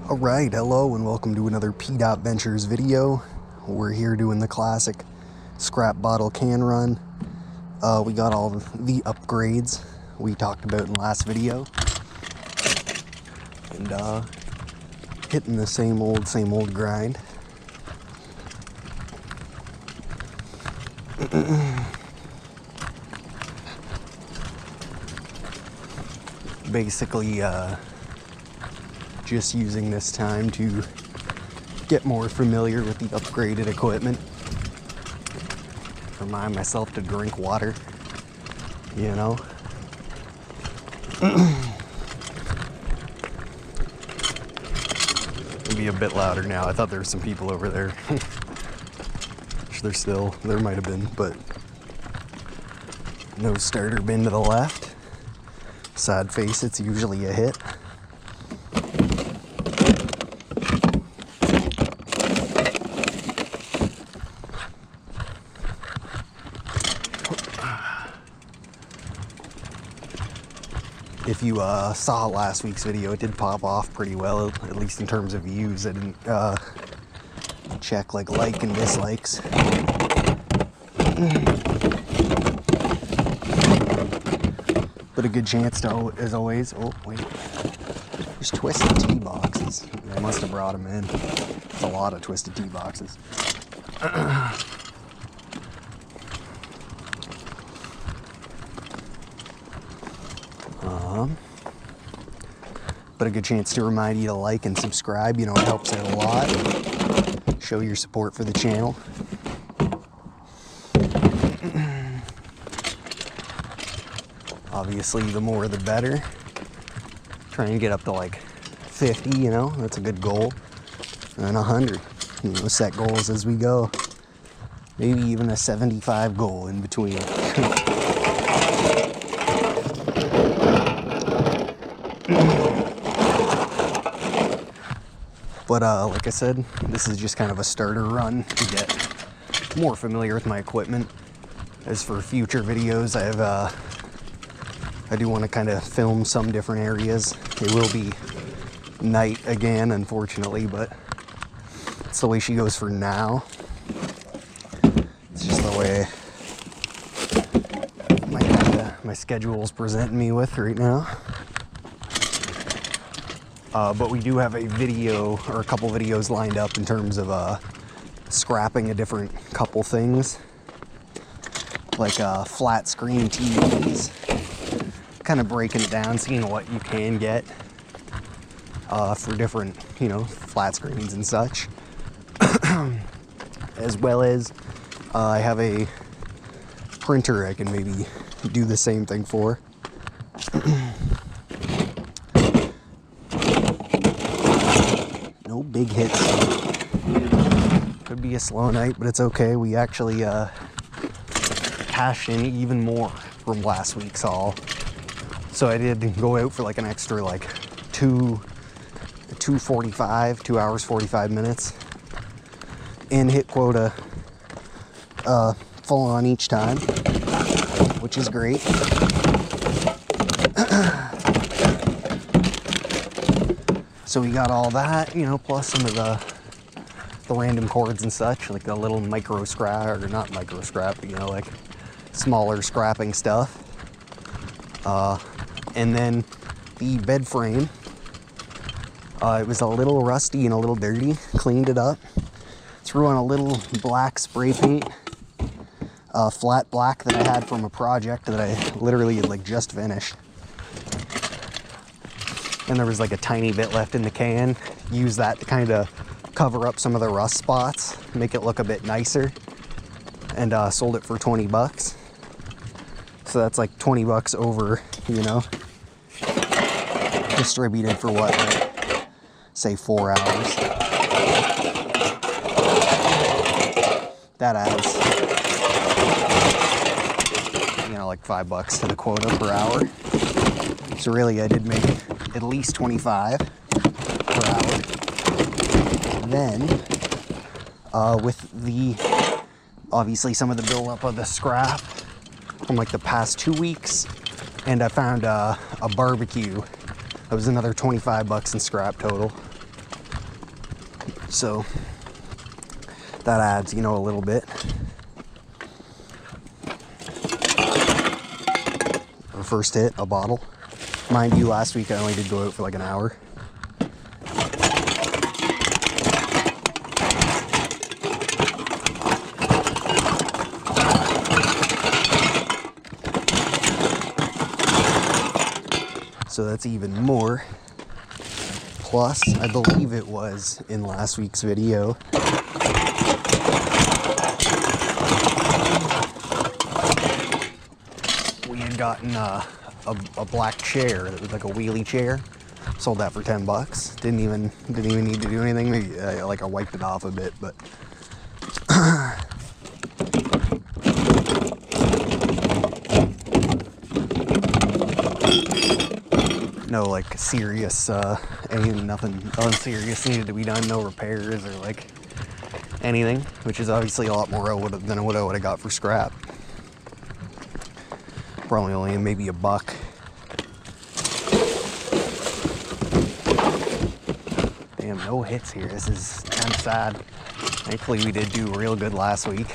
Alright, hello and welcome to another P-Dot Ventures video. We're here doing the classic scrap bottle can run. We got all the upgrades we talked about in the last video. And hitting the same old grind. Basically, just using this time to get more familiar with the upgraded equipment. Remind myself to drink water, you know. It'll be a bit louder now. I thought there were some people over there. There might have been, but no starter bin to the left. Sad face, it's usually a hit. If you saw last week's video, it did pop off pretty well, at least in terms of views. I didn't check like and dislikes. But a good chance to, as always, oh wait, there's twisted tea boxes. I must have brought them in. It's a lot of twisted tea boxes. But a good chance to remind you to like and subscribe. You know, it helps out a lot. Show your support for the channel. Obviously, the more the better. Try and get up to like 50, you know, that's a good goal. And 100, you know, set goals as we go. Maybe even a 75 goal in between. But like I said, this is just kind of a starter run to get more familiar with my equipment. As for future videos, I do want to kind of film some different areas. It will be night again, unfortunately, but it's the way she goes for now. It's just the way my schedule's presenting me with right now. But we do have a video, or a couple videos lined up in terms of scrapping a different couple things. Like flat screen TVs. Kind of breaking it down, seeing what you can get for different, you know, flat screens and such. As well as I have a printer I can maybe do the same thing for. No big hits. Could be a slow night, but it's okay. We actually cashed in even more from last week's haul. So I did go out for like an extra like 2 hours 45 minutes and hit quota full on each time, which is great. So we got all that, you know, plus some of the random cords and such, like the little micro scrap, or not micro scrap, but, you know, like smaller scrapping stuff. And then the bed frame, it was a little rusty and a little dirty. Cleaned it up, threw on a little black spray paint, flat black that I had from a project that I literally had like just finished. And there was like a tiny bit left in the can. Used that to kind of cover up some of the rust spots, make it look a bit nicer, and sold it for 20 bucks. So that's like 20 bucks over, you know, distributed for what, like, say 4 hours. That adds, you know, like 5 bucks to the quota per hour. So really I did make at least 25 per hour. Then, with the, obviously some of the buildup of the scrap from like the past 2 weeks, and I found a barbecue. That was another 25 bucks in scrap total. So that adds, you know, a little bit. Our first hit, a bottle. Mind you, last week I only did go out for like an hour. So that's even more. Plus, I believe it was in last week's video. We had gotten a black chair that was like a wheelie chair. Sold that for $10. Didn't even need to do anything. Maybe like I wiped it off a bit, but no like serious nothing unserious needed to be done. No repairs or like anything, which is obviously a lot more than what I would have got for scrap. Probably only maybe $1. Damn, no hits here. This is kind of sad. Thankfully, we did do real good last week.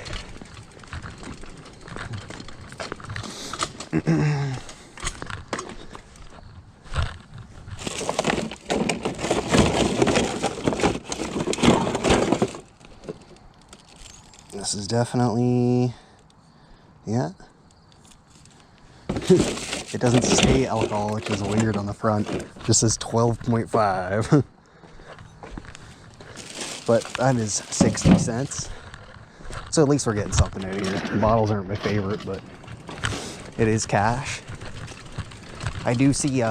This is definitely, yeah. It doesn't say alcohol, which is weird on the front. It just says 12.5. But that is 60 cents. So at least we're getting something out of here. The bottles aren't my favorite, but it is cash. I do see,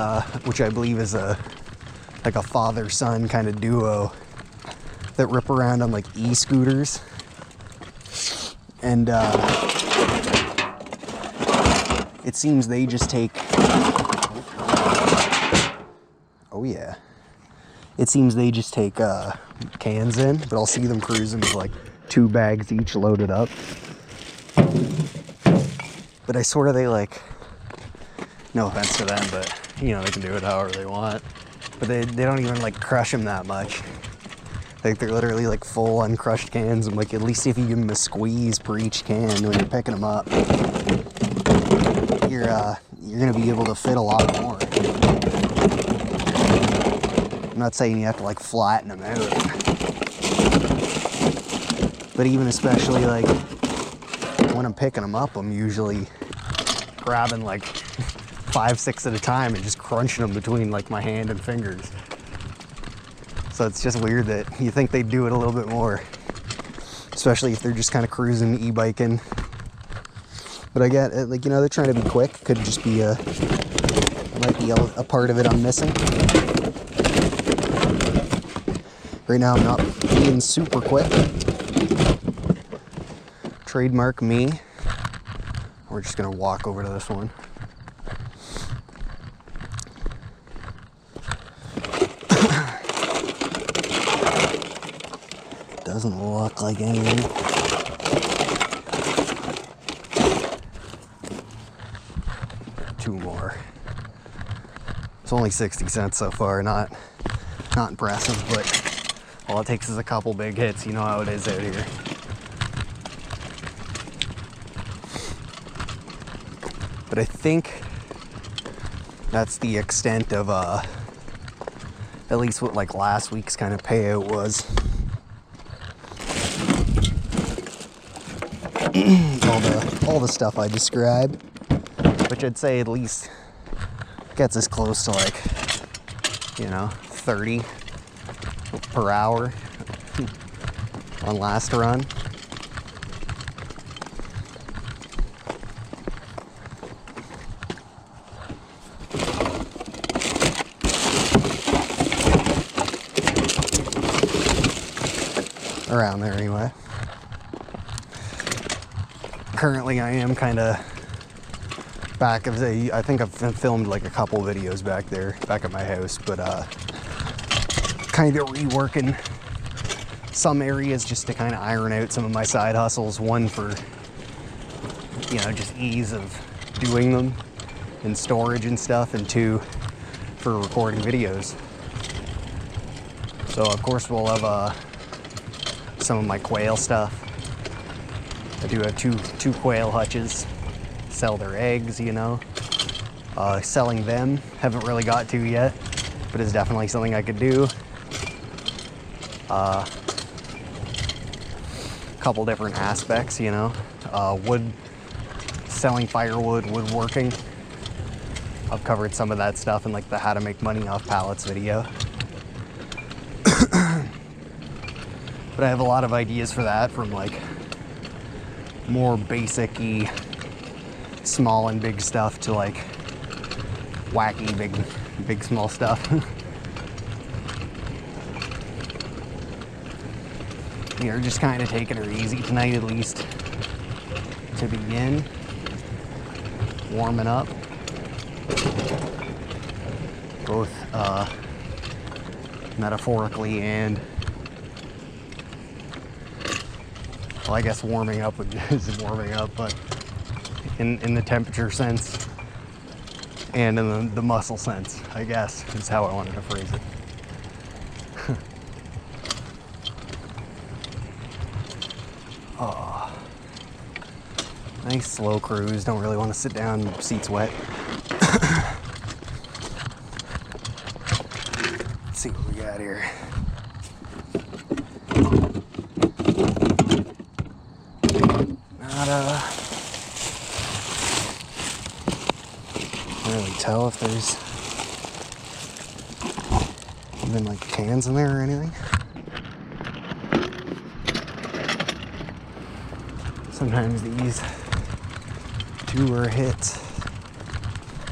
which I believe is like a father-son kind of duo that rip around on like e-scooters. And it seems they just take, oh yeah, it seems they just take cans in, but I'll see them cruising with like 2 bags each loaded up. But I sort of, they like, no offense to them, but you know, they can do it however they want. But they don't even like crush them that much. Like they're literally like full uncrushed cans. I'm like, at least if you give them a squeeze per each can when you're picking them up, you're gonna be able to fit a lot more. I'm not saying you have to like flatten them out, but even especially like when I'm picking them up, I'm usually grabbing like 5, 6 at a time and just crunching them between like my hand and fingers. So it's just weird that you think they'd do it a little bit more, especially if they're just kind of cruising, e-biking. But I get it, like, you know, they're trying to be quick. Could just be might be a part of it I'm missing. Right now I'm not being super quick. Trademark me. We're just gonna walk over to this one. Doesn't look like anything. Two more. It's only 60 cents so far. Not impressive, but all it takes is a couple big hits. You know how it is out here. But I think that's the extent of at least what like last week's kind of payout was. all the stuff I described, which I'd say at least gets us close to like, you know, 30 per hour on last run. Around there anyway. Currently I am kind of back of the, I think I've filmed like a couple videos back there, back at my house, but kind of reworking some areas just to kind of iron out some of my side hustles. One for, you know, just ease of doing them and storage and stuff, and 2 for recording videos. So of course we'll have some of my quail stuff. I do have two quail hutches. Sell their eggs, you know. Selling them, haven't really got to yet, but it's definitely something I could do. Couple different aspects, you know. Wood, selling firewood, woodworking. I've covered some of that stuff in like the how to make money off pallets video. But I have a lot of ideas for that, from like more basic-y small and big stuff to like wacky big small stuff. We are just kind of taking her easy tonight, at least to begin. Warming up, both metaphorically and, well, I guess warming up is warming up, but in the temperature sense and in the muscle sense, I guess, is how I wanted to phrase it. Oh, nice slow cruise. Don't really want to sit down, seat's wet. Let's see what we got here. Can't really tell if there's even like cans in there or anything. Sometimes these two are hit,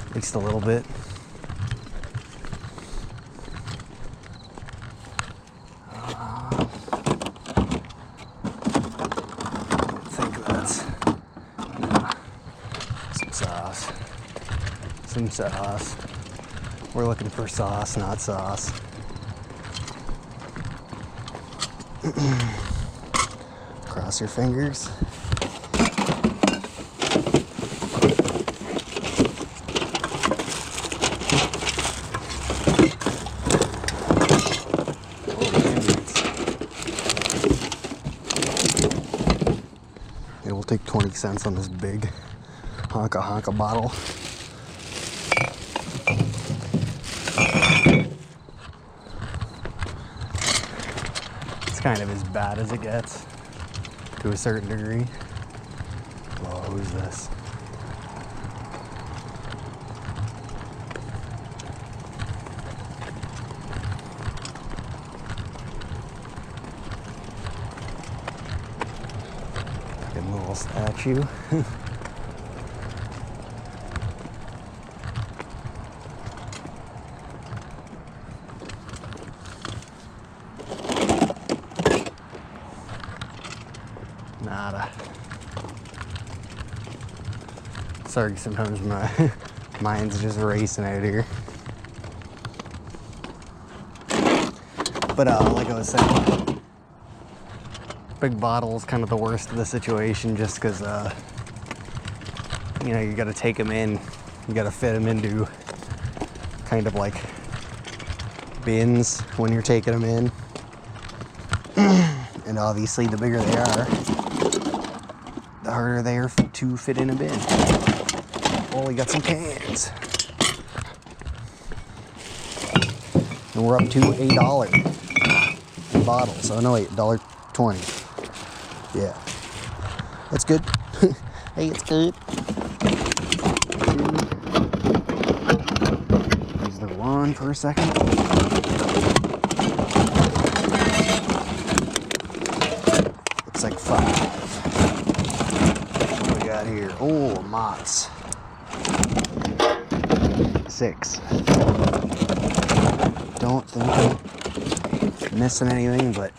at least a little bit. I think that's some sauce. Some sauce. We're looking for sauce, not sauce. Cross your fingers. It will take 20 cents on this big honka bottle. It's kind of as bad as it gets, to a certain degree. Whoa, who's this? Fucking little statue. Nada. Sorry, sometimes my mind's just racing out here. But like I was saying, big bottle is kind of the worst of the situation, just because you know, you got to take them in, you got to fit them into kind of like bins when you're taking them in. And obviously the bigger they are, the harder they are to fit in a bin. Oh, we got some cans. And we're up to $8 in bottles. Oh no, wait, $1.20. Yeah. That's good. Hey, it's good. Use the wand for a second. Looks like 5. What we got here? Oh, Mott's. 6. Don't think I'm missing anything, but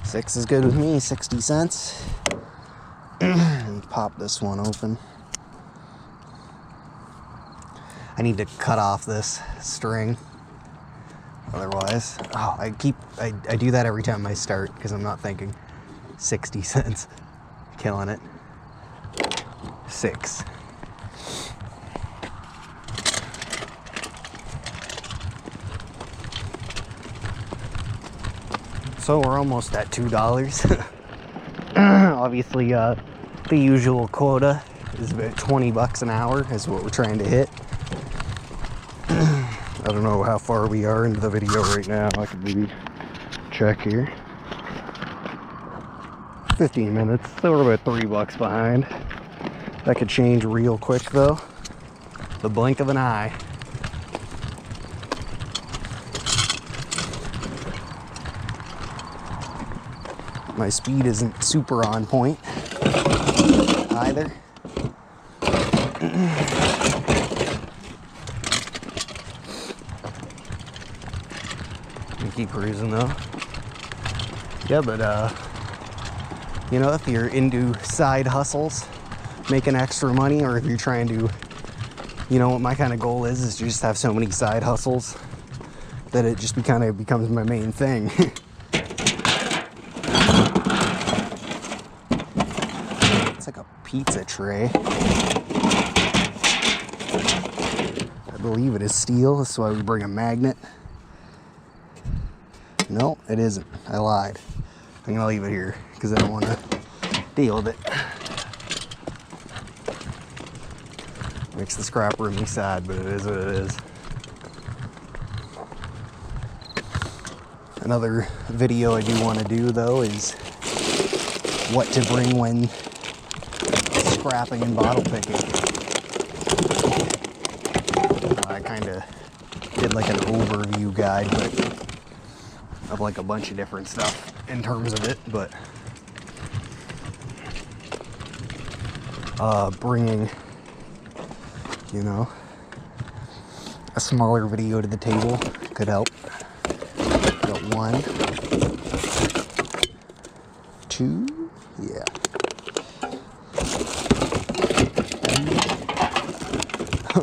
$6 is good with me. 60 cents. Pop this one open. I need to cut off this string. Otherwise, oh, I do that every time I start because I'm not thinking. 60 cents. Killing it. 6. So we're almost at $2. Obviously, the usual quota is about 20 bucks an hour is what we're trying to hit. I don't know how far we are into the video right now. I could maybe check here. 15 minutes, so we're about 3 bucks behind. That could change real quick though. The blink of an eye. My speed isn't super on point either. Keep cruising though. Yeah, but you know, if you're into side hustles, making extra money, or if you're trying to, you know, what my kind of goal is to just have so many side hustles that it just kind of becomes my main thing. It's like a pizza tray. I believe it is steel. That's why we bring a magnet. No, it isn't. I lied. I'm gonna leave it here because I don't want to deal with it. Makes the scrap room me sad, but it is what it is. Another video I do want to do though is what to bring when scrapping and bottle picking. I kind of did like an overview guide, but of like a bunch of different stuff in terms of it, but bringing, you know, a smaller video to the table could help. Got 1, 2, yeah.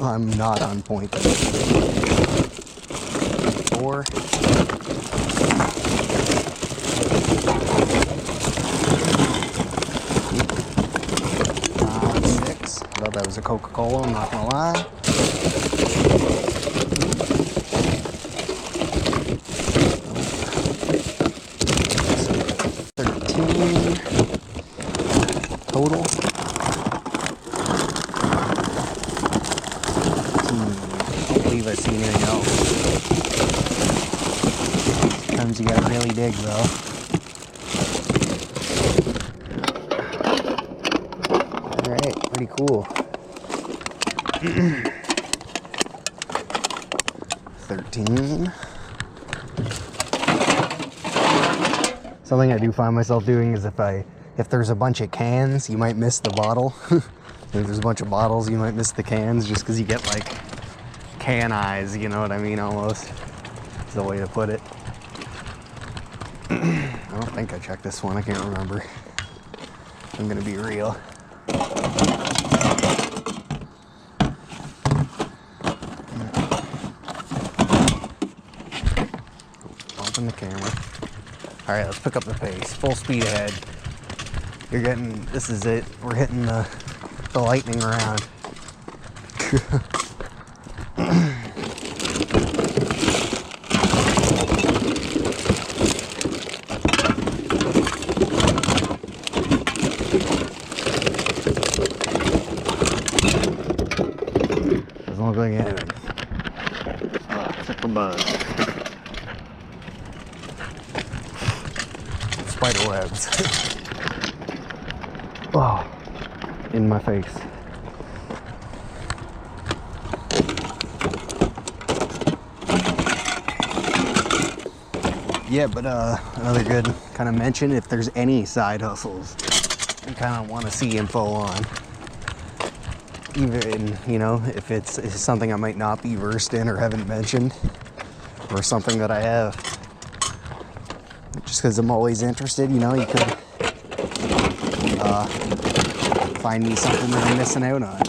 I'm not on point. 4. 6. I thought that was a Coca-Cola, I'm not gonna lie. 13 total. Don't believe I see anything else. Sometimes you gotta really dig though. Alright, pretty cool. 13. Something I do find myself doing is if there's a bunch of cans, you might miss the bottle. If there's a bunch of bottles, you might miss the cans just because you get like can eyes, you know what I mean, almost. Is the way to put it. I don't think I checked this one, I can't remember. I'm gonna be real. Bumping the camera. Alright, let's pick up the pace. Full speed ahead. You're getting, this is it. We're hitting the lightning round. Doesn't look like anything. Oh, took the buzz. Spider webs. Oh, in my face. Yeah, but another good kind of mention, if there's any side hustles you kind of want to see info on, even, you know, if it's something I might not be versed in or haven't mentioned, or something that I have, just because I'm always interested, you know, you could find me something that I'm missing out on.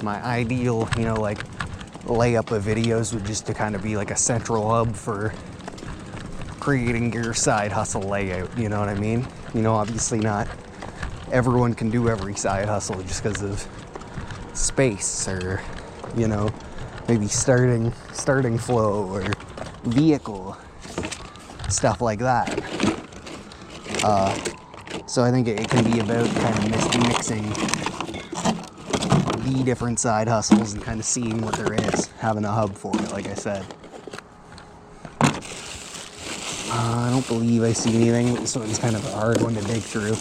My ideal, you know, like layup of videos would just to kind of be like a central hub for creating your side hustle layout, you know what I mean? You know, obviously not everyone can do every side hustle just because of space, or, you know, maybe starting flow or vehicle, stuff like that. So I think it can be about kind of mixing the different side hustles and kind of seeing what there is, having a hub for it, like I said. I don't believe I see anything. This one's kind of a hard one to dig through.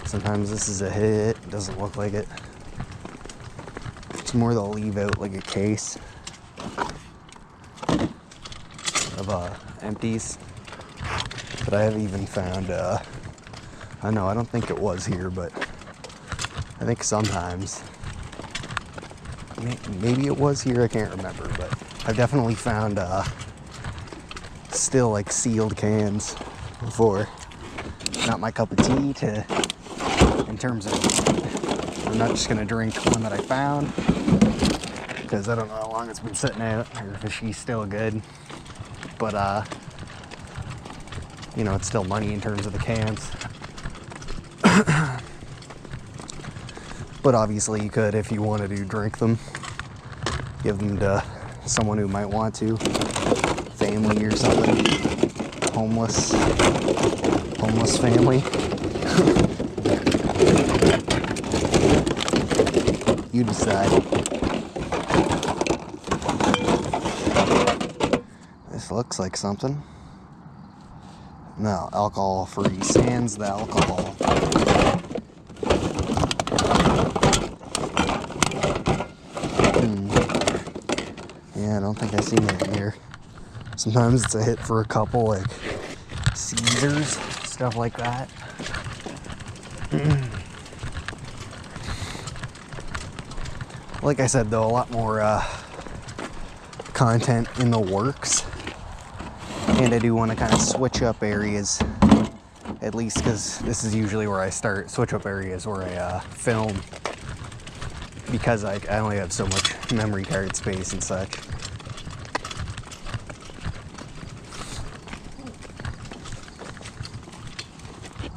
Sometimes this is a hit. Doesn't look like it. It's more they'll leave out like a case of empties. But I haven't even found, I know, I don't think it was here, but I think sometimes, maybe it was here, I can't remember, but I've definitely found still like sealed cans before. Not my cup of tea in terms of, I'm not just gonna drink one that I found, because I don't know how long it's been sitting out, or if she's still good, but you know, it's still money in terms of the cans. But obviously you could, if you wanted to drink them, give them to someone who might want to, family or something, homeless family. You decide. This looks like something. No, alcohol free, sans the alcohol. Yeah, I don't think I've seen it here. Sometimes it's a hit for a couple, like Caesars, stuff like that. Like I said, though, a lot more content in the works. And I do want to kind of switch up areas, at least because this is usually where I start, switch up areas where I film, because I only have so much memory card space and such.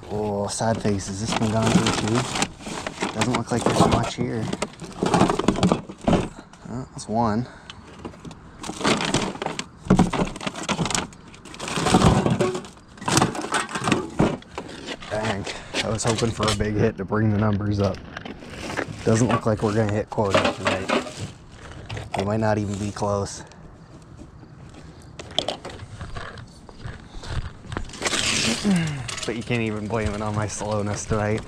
Oh, sad face, is this one gone through too? Doesn't look like there's much here. Oh, that's one. Dang, I was hoping for a big hit to bring the numbers up. Doesn't look like we're gonna hit quarter tonight. We might not even be close. But you can't even blame it on my slowness tonight.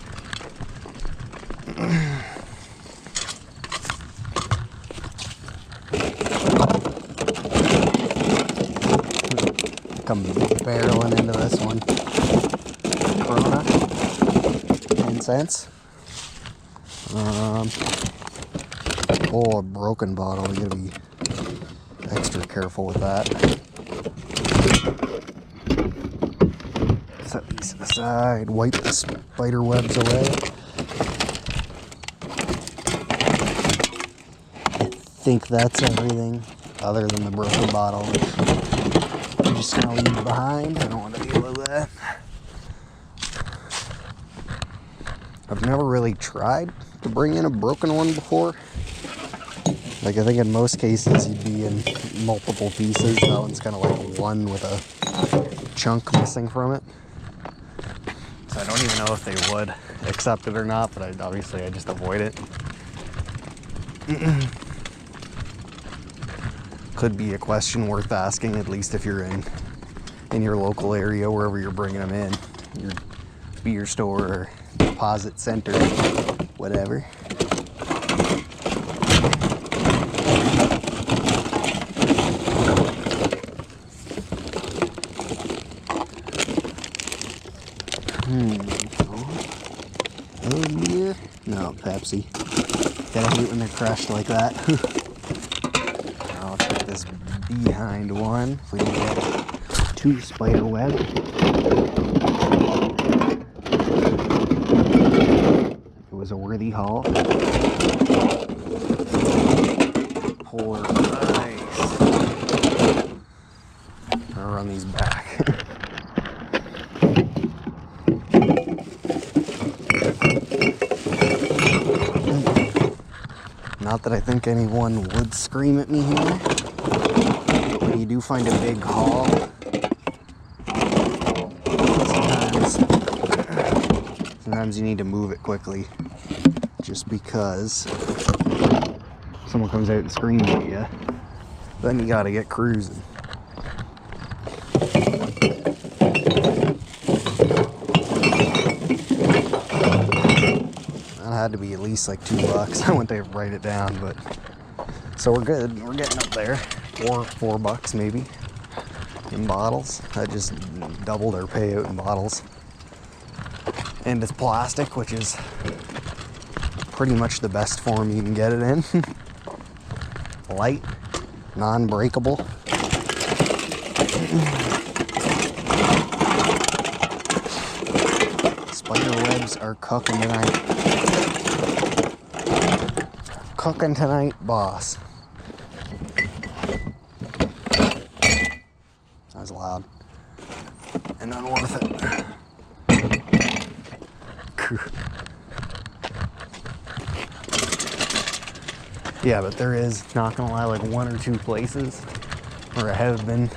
Come barreling into this one. Corona, 10 cents. Oh, a broken bottle. You gotta be extra careful with that. Set these to the side. Wipe the spider webs away. I think that's everything, other than the broken bottle. I'm just gonna leave behind. I don't want to deal with that. I've never really tried to bring in a broken one before. Like, I think in most cases you'd be in multiple pieces. That one's kind of like one with a chunk missing from it. So I don't even know if they would accept it or not, but obviously I just avoid it. Could be a question worth asking, at least if you're in your local area, wherever you're bringing them in, your beer store or deposit center, whatever. Oh, beer? No, Pepsi. Gotta hate when they're crushed like that. I'll check this behind one. If we can get 2 spider web. It was a worthy haul. Polar ice. I'll run these back. that I think anyone would scream at me here. When you do find a big haul, sometimes you need to move it quickly, just because someone comes out and screams at you. Then you gotta get cruising. That had to be at least like $2. I went to write it down, but so we're good. We're getting up there. $4 maybe in bottles. I just doubled our payout in bottles. And it's plastic, which is pretty much the best form you can get it in. Light, non-breakable. Spider webs are cooking tonight. Cooking tonight, boss. That was loud. And unworth it. Yeah, but there is, not gonna lie, like 1 or 2 places where I have been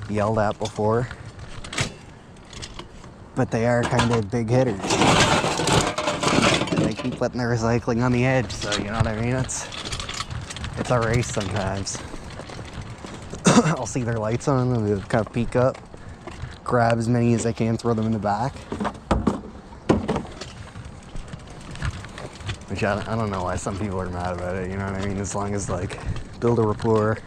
yelled at before, but they are kind of big hitters. And they keep letting their recycling on the edge, so you know what I mean? It's a race sometimes. I'll see their lights on and they'll kind of peek up, grab as many as I can, throw them in the back. Which I don't know why some people are mad about it, you know what I mean? As long as, like, build a rapport.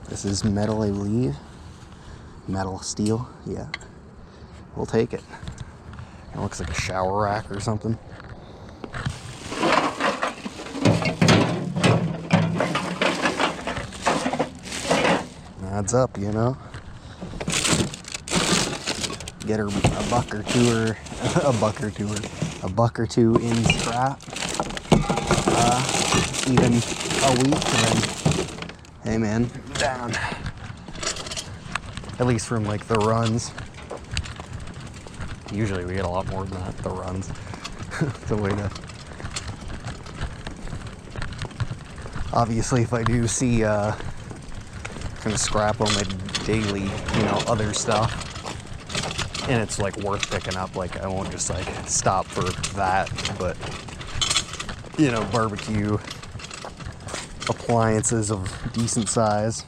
This is metal, I believe. Metal, steel, yeah. We'll take it. It looks like a shower rack or something. Adds up, you know? Get her a buck or two in scrap, even a week, and then, hey man, down. At least from like the runs. Usually we get a lot more than that, the runs. The way to. Obviously, if I do see kind of scrap on my daily, you know, other stuff, and it's like worth picking up, like I won't just like stop for that, but you know, barbecue appliances of decent size,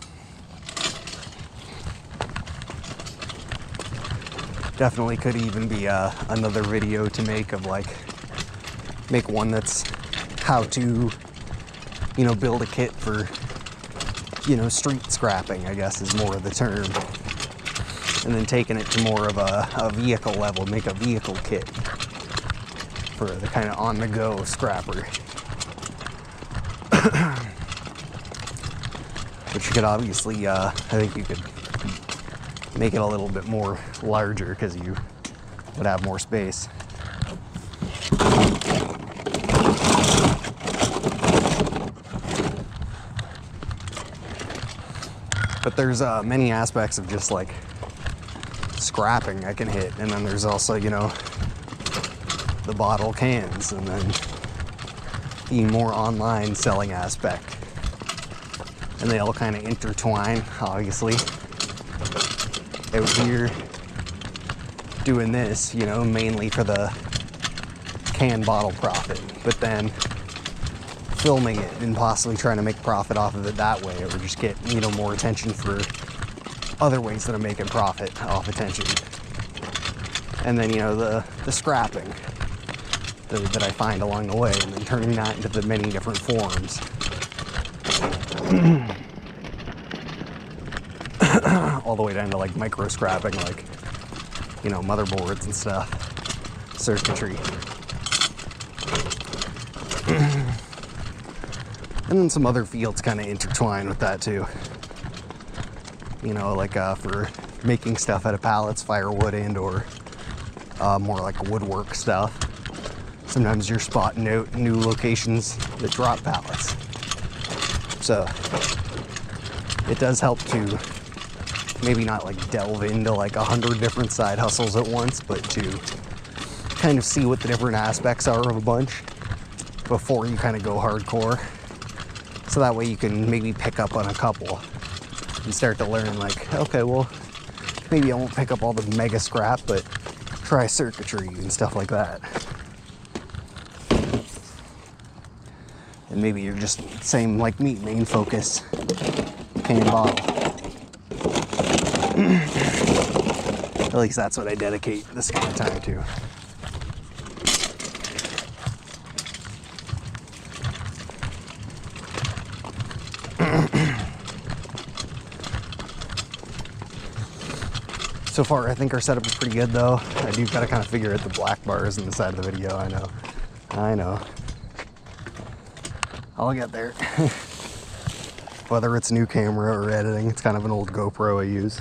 definitely could even be another video to make of like, make one that's how to, you know, build a kit for, you know, street scrapping, I guess is more of the term. And then taking it to more of a vehicle level, make a vehicle kit for the kind of on-the-go scrapper. Which you could obviously, I think you could make it a little bit more larger because you would have more space. But there's many aspects of just like scrapping I can hit, and then there's also, you know, the bottle cans, and then the more online selling aspect, and they all kind of intertwine. Obviously out here doing this, you know, mainly for the can bottle profit, but then filming it and possibly trying to make profit off of it that way, or just get, you know, more attention for other ways that I'm making profit off attention. And then, you know, the scrapping that I find along the way, and then turning that into the many different forms. All the way down to like micro scrapping, like, you know, motherboards and stuff, circuitry. And then some other fields kind of intertwine with that too. You know, like for making stuff out of pallets, firewood, and or more like woodwork stuff. Sometimes you're spotting out new locations that drop pallets. So it does help to maybe not like delve into like 100 different side hustles at once, but to kind of see what the different aspects are of a bunch before you kind of go hardcore. So that way you can maybe pick up on a couple and start to learn like, okay, well, maybe I won't pick up all the mega scrap, but try circuitry and stuff like that. And maybe you're just same like me, main focus, can bottle. At least that's what I dedicate this kind of time to. So far, I think our setup is pretty good though. I do gotta kind of figure out the black bars on the side of the video, I know. I'll get there. Whether it's new camera or editing, it's kind of an old GoPro I use.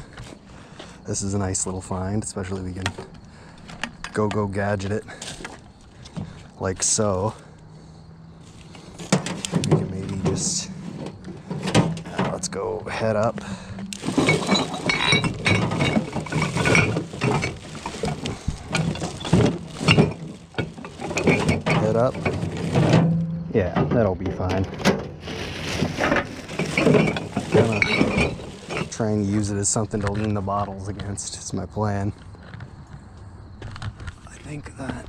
This is a nice little find, especially we can go gadget it like so. We can maybe just, let's go head up. Head up. Yeah, that'll be fine. Gonna try and use it as something to lean the bottles against. It's my plan. I think that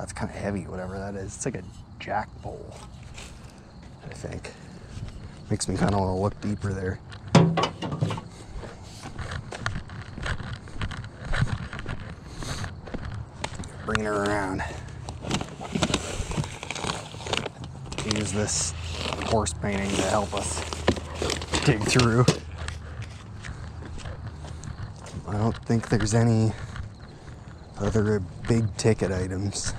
it's kind of heavy, whatever that is. It's like a jack pole, I think. Makes me kind of want to look deeper there. Bring her around. Use this horse painting to help us dig through. I don't think there's any other big ticket items.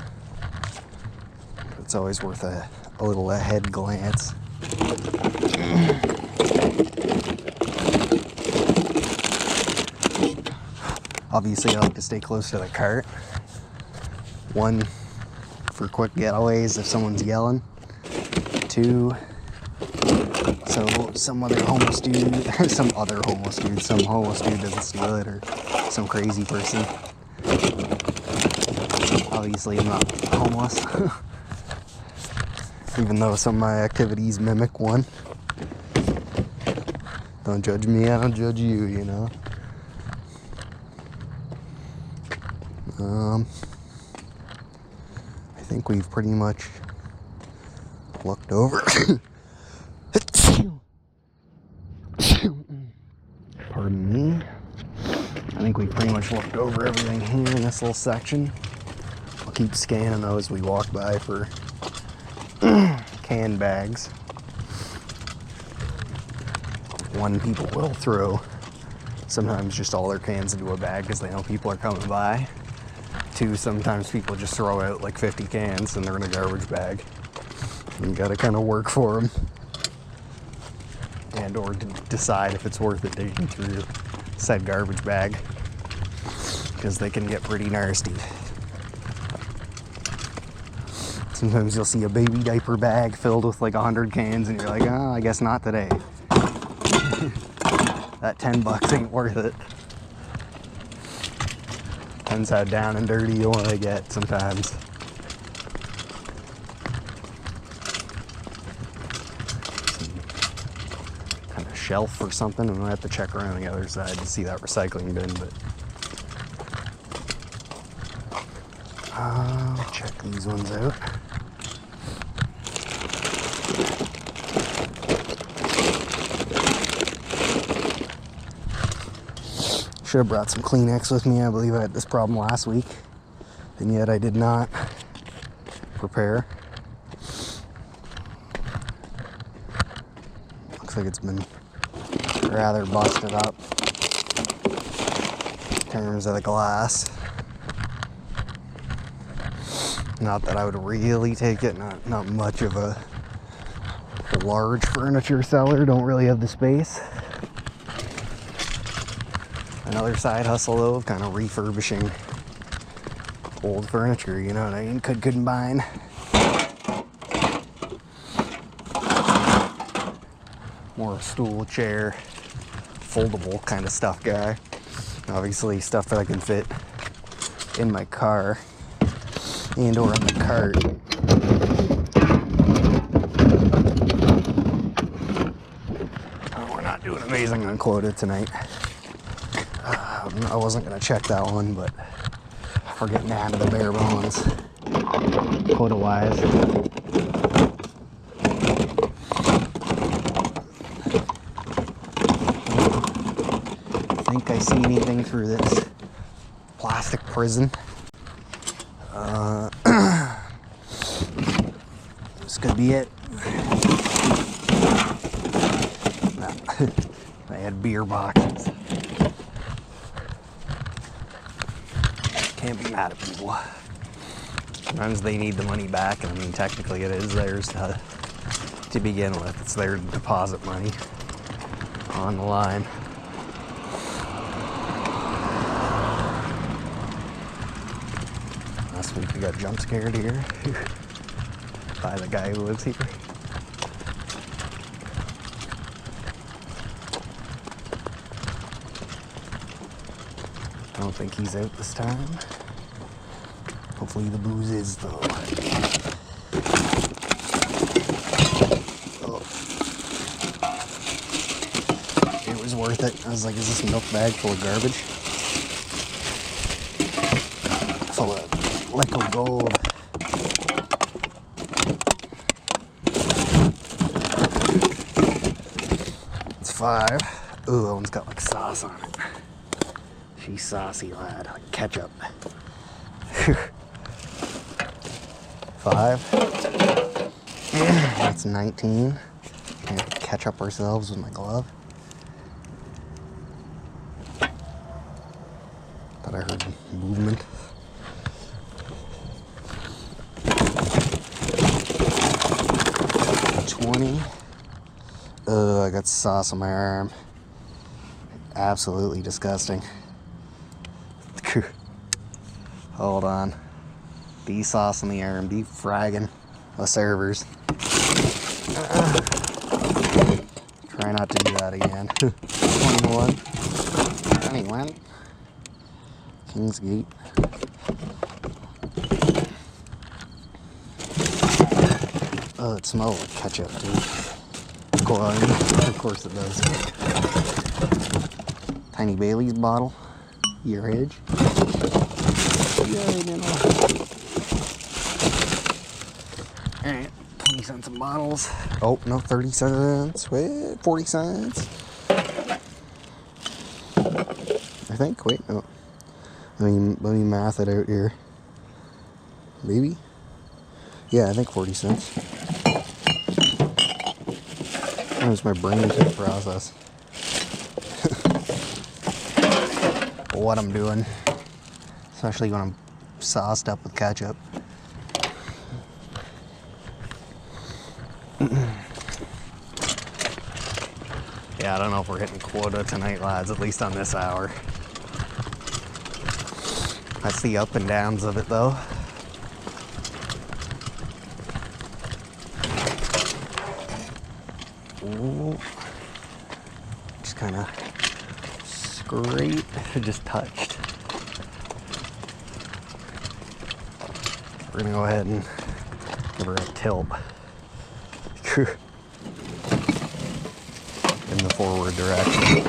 It's always worth a little ahead glance. Obviously, I like to stay close to the cart. One, for quick getaways if someone's yelling. Two, so some homeless dude doesn't steal it, or some crazy person. Obviously, I'm not homeless. Even though some of my activities mimic one. Don't judge me, I don't judge you, you know. I think we've pretty much looked over. Pardon me. I think we've pretty much looked over everything here in this little section. I'll keep scanning those as we walk by for can bags. One, people will throw sometimes just all their cans into a bag because they know people are coming by. Two, sometimes people just throw out like 50 cans and they're in a garbage bag. You gotta kind of work for them, and or decide if it's worth it digging through said garbage bag, because they can get pretty nasty. Sometimes you'll see a baby diaper bag filled with like 100 cans and you're like, oh, I guess not today. That $10 ain't worth it. Depends how down and dirty you want to get sometimes. Kind of shelf or something. I'm gonna have to check around the other side to see that recycling bin, but I'll check these ones out. Should have brought some Kleenex with me. I believe I had this problem last week, and yet I did not prepare. Looks like it's been rather busted up in terms of the glass. Not that I would really take it, not much of a large furniture seller, don't really have the space. Another side hustle though of kind of refurbishing old furniture, you know what I mean? Could combine. More a stool, chair, foldable kind of stuff guy. Obviously stuff that I can fit in my car and or on the cart. Oh, we're not doing amazing on quota tonight. I wasn't gonna check that one, but we're getting down to the bare bones quota wise. Think I see anything through this plastic prison. This could be it. No. They had beer boxes. Can't be mad at people. Sometimes they need the money back, and I mean, technically it is theirs to begin with. It's their deposit money on the line. Last week we got jump scared here by the guy who lives here. I don't think he's out this time. Hopefully the booze is, though. Oh. It was worth it. I was like, is this a milk bag full of garbage? Full of liquid gold. It's 5. Ooh, that one's got like sauce on it. She's saucy, lad. Like ketchup. 5. That's 19. Can't catch up ourselves with my glove. Thought I heard movement. 20. I got sauce on my arm. Absolutely disgusting. Hold on. Be sauce on the arm. Be fragging the servers. Try not to do that again. 21. 21. Kingsgate. Oh, it smells like ketchup, dude. Of course it does. Tiny Bailey's bottle. Your edge. Alright, 20 cents a bottles. Oh, no, 30 cents. Wait, 40 cents. I think. Wait, no. Let me math it out here. Maybe? Yeah, I think 40 cents. That was my brain to process. What I'm doing. Especially when I'm sauced up with ketchup. Yeah, I don't know if we're hitting quota tonight, lads, at least on this hour. That's the up and downs of it, though. Ooh. Just kind of scrape. Just touched. We're gonna go ahead and give her a tilt in the forward direction.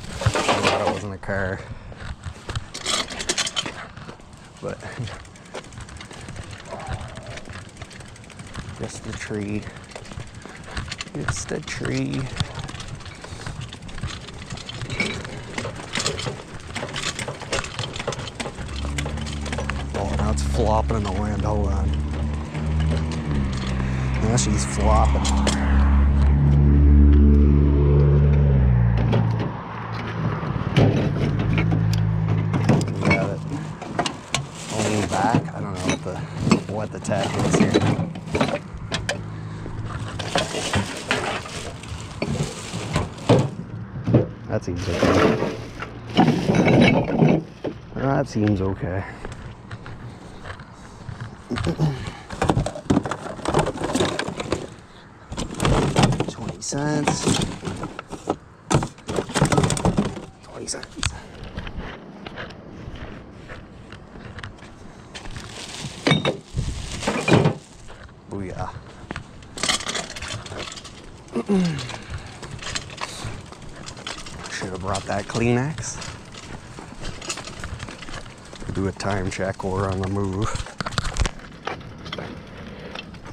I thought it wasn't a car, but just a tree. Just a tree. Oh, now it's flopping in the wind. Hold on. Now she's flopping. We got it. Only back. I don't know what the tag is here. That seems okay. That seems okay. $0.20. 20 cents. Should have brought that Kleenex. Do a time check while we're on the move.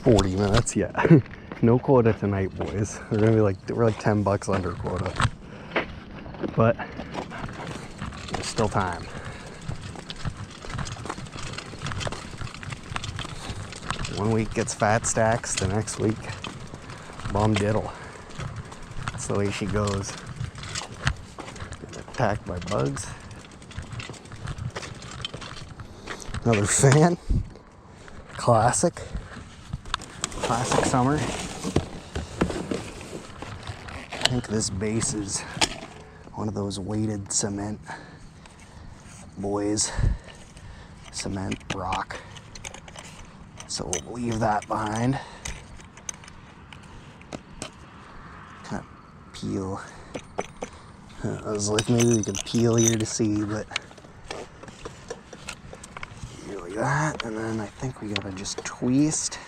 40 minutes, yeah. No quota tonight, boys. We're like $10 under quota. But there's still time. One week gets fat stacks, the next week bomb diddle. That's the way she goes. Getting attacked by bugs. Another fan. Classic summer. I think this base is one of those weighted cement boys. Cement rock. So we'll leave that behind. Kind of peel. I was like, maybe we could peel here to see, but like that. And then I think we gotta just twist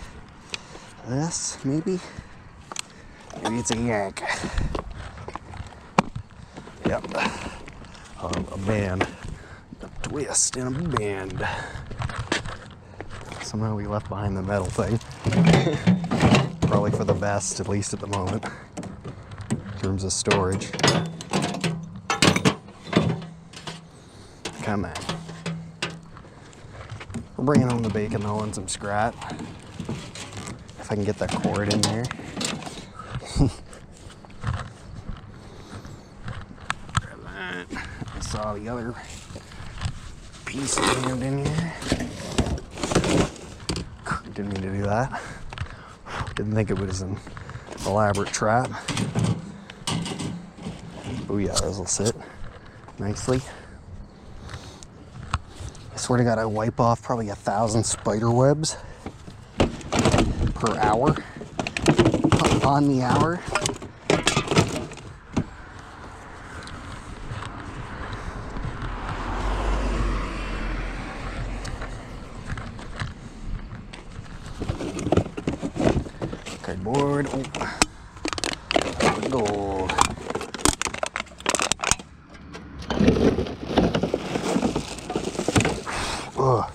this, maybe. Maybe it's a yank. Yep. A band. A twist and a band. Somehow we left behind the metal thing. Probably for the best, at least at the moment, in terms of storage. Come on. We're bringing home the bacon though and some scrap. If I can get that cord in there. I saw the other piece jammed in here. Didn't mean to do that. Didn't think it was an elaborate trap. Oh yeah, those will sit nicely. I swear to God, I wipe off probably 1,000 spider webs per hour. On the hour. Board. Oh. Gold. Ugh.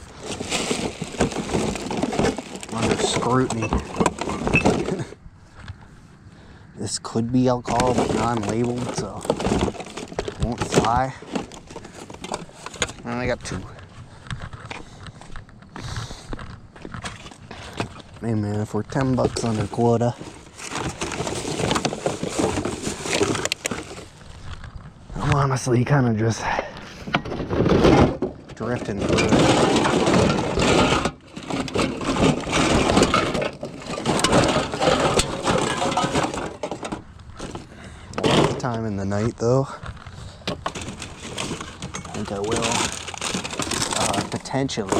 Under scrutiny. This could be alcohol, but non-labeled, so it won't fly. And I got 2. Hey man, if we're $10 under quota, I'm honestly kind of just drifting through it. A lot of the time in the night though, I think I will potentially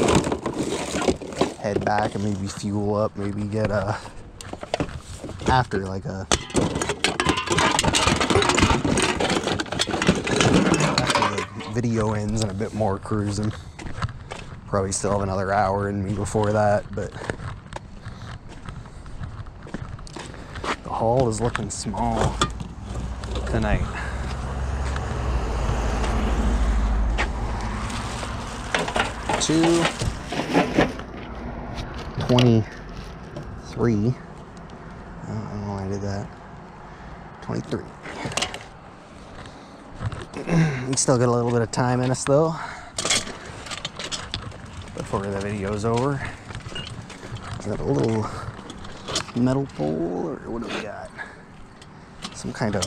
head back and maybe fuel up, maybe get after like after the video ends and a bit more cruising. Probably still have another hour in me before that, but the haul is looking small tonight. Two 23. I don't know why I did that. 23. We still got a little bit of time in us though before the video's over. Is that a little metal pole or what do we got? Some kind of,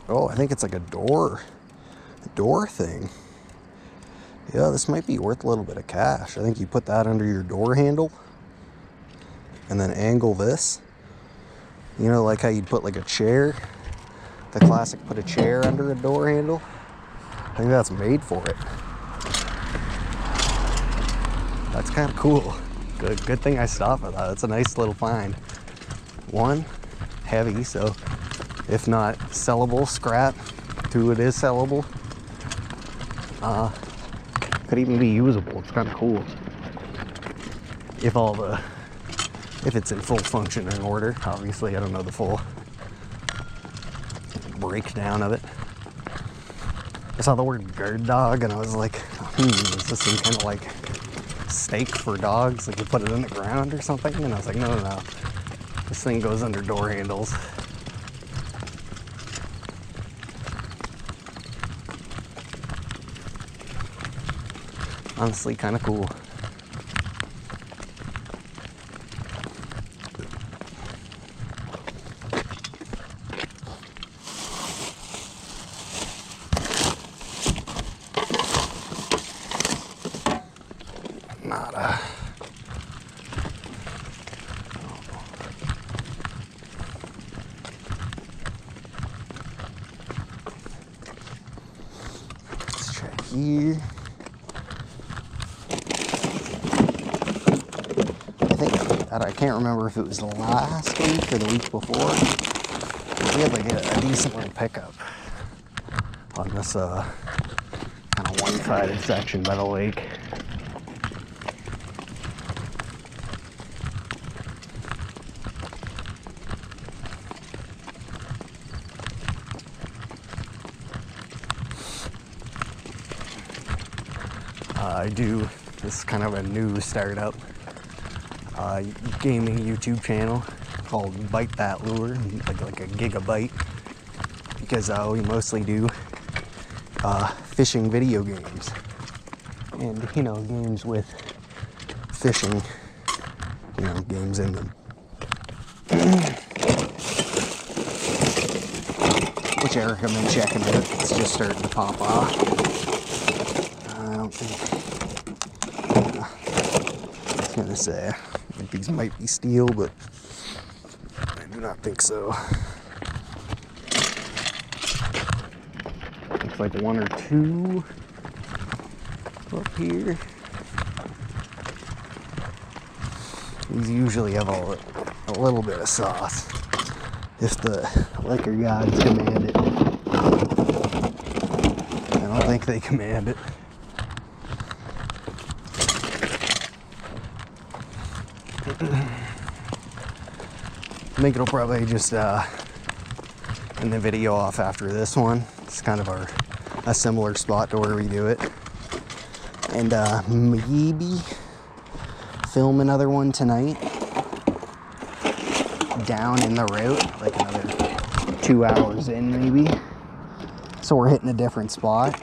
oh, I think it's like a door thing. Yeah, this might be worth a little bit of cash. I think you put that under your door handle and then angle this. You know, like how you'd put like a chair, the classic put a chair under a door handle. I think that's made for it. That's kind of cool. Good thing I stopped at that. That's a nice little find. One, heavy, so if not sellable, scrap. 2, it is sellable. Could even be usable. It's kind of cool if all the if it's in full functioning order. Obviously, I don't know the full breakdown of it. I saw the word guard dog and I was like, is this some kind of like steak for dogs? Like you put it in the ground or something? And I was like, no. This thing goes under door handles. Honestly, kind of cool. Nada. Let's check here. I can't remember if it was the last week or the week before. We had like a decent little pickup on this kind of one-sided section by the lake. This is kind of a new startup gaming YouTube channel called Bite That Lure, like a gigabyte, because we mostly do fishing video games, and games with fishing, games in them, which I recommend checking out. It's just starting to pop off. I don't think. I was gonna say, I think these might be steel, but I do not think so. Looks like one or two up here. These usually have a little bit of sauce, if the liquor gods command it. I don't think they command it. I think it'll probably just end the video off after this one. It's kind of a similar spot to where we do it, and maybe film another one tonight down in the route, like another 2 hours in maybe. So we're hitting a different spot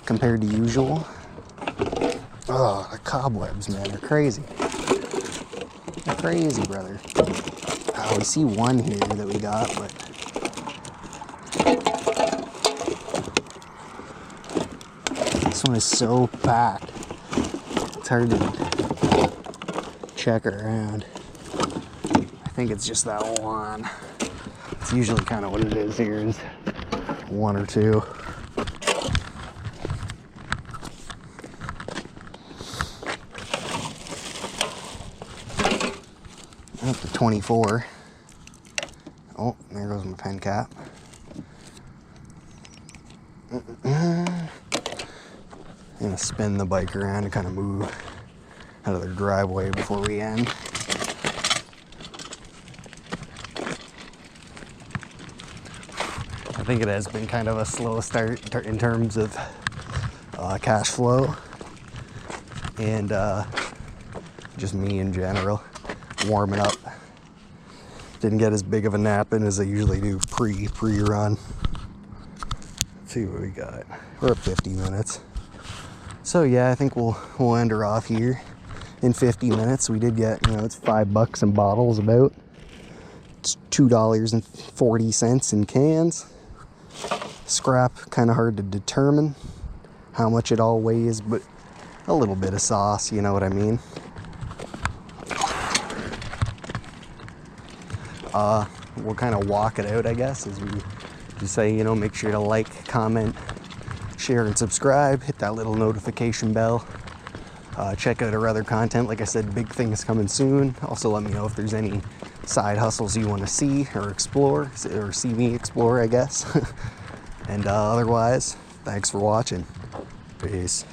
compared to usual. Oh, the cobwebs, man, they're crazy. They're crazy, brother. Oh, we see one here that we got, but this one is so packed. It's hard to check around. I think it's just that one. It's usually kind of what it is here, is one or two. Up to 24. Oh, there goes my pen cap. I'm gonna spin the bike around and kind of move out of their driveway before we end. I think it has been kind of a slow start in terms of cash flow and just me in general. Warming up. Didn't get as big of a nap in as I usually do pre-run. Let's see what we got. We're at 50 minutes. So yeah, I think we'll end her off here in 50 minutes. We did get, it's $5 in bottles about. It's $2.40 in cans. Scrap, kind of hard to determine how much it all weighs, but a little bit of sauce, you know what I mean. We'll kind of walk it out, I guess, as we just say, make sure to like, comment, share, and subscribe. Hit that little notification bell. Check out our other content. Like I said, big things coming soon. Also, let me know if there's any side hustles you want to see or explore, or see me explore, I guess. And otherwise, thanks for watching. Peace.